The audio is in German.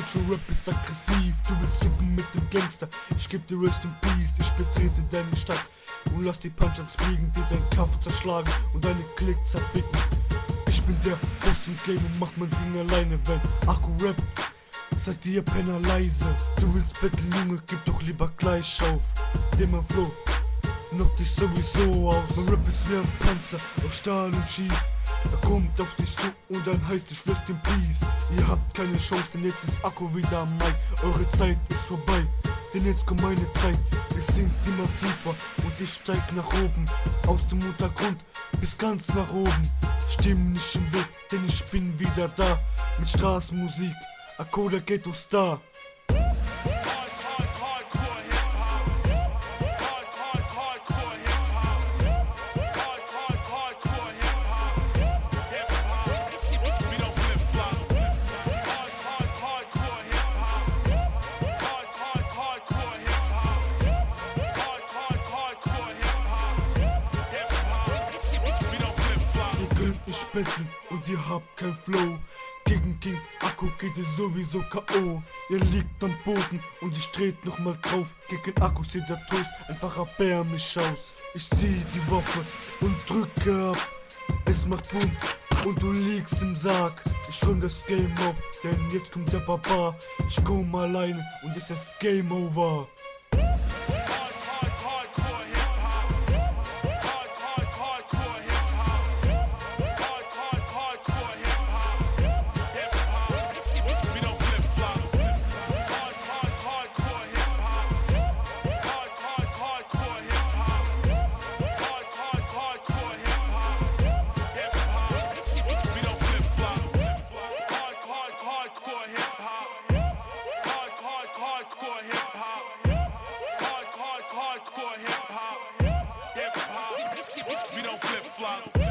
Ghetto-Rap ist aggressiv, du willst flippen mit dem Gangster. Ich geb dir Rest in Peace, ich betrete deine Stadt und lass die Punchers fliegen, dir deinen Kampf zerschlagen und deine Klick zerficken. Ich bin der Boss im Game und mach mein Ding alleine, wenn Akku rappt, seid ihr Penner leise. Du willst betteln, Junge, gib doch lieber gleich auf. Denn mein Flow knockt dich sowieso aus. Mein Rap ist wie ein Panzer aus Stahl und schießt. Er kommt auf dich zu und dann heißt es Rest in Peace. Ihr habt keine Chance, denn jetzt ist Akku wieder am Mic. Eure Zeit ist vorbei, denn jetzt kommt meine Zeit. Es sinkt immer tiefer und ich steig nach oben. Aus dem Untergrund bis ganz nach oben. Steh mir nicht im Weg, denn ich bin wieder da. Mit Straßenmusik, Akku der Ghetto-Star. Nicht betteln und ihr habt kein Flow. Gegen King Akku geht es sowieso K.O. Ihr liegt am Boden und ich tret nochmal drauf. Gegen Akku sieht der Toast einfach erbärmlich aus. Ich zieh die Waffe und drücke ab. Es macht Boom und du liegst im Sarg. Ich räum das Game auf, denn jetzt kommt der Barbar. Ich komm alleine und es ist Game Over. We don't flip flop.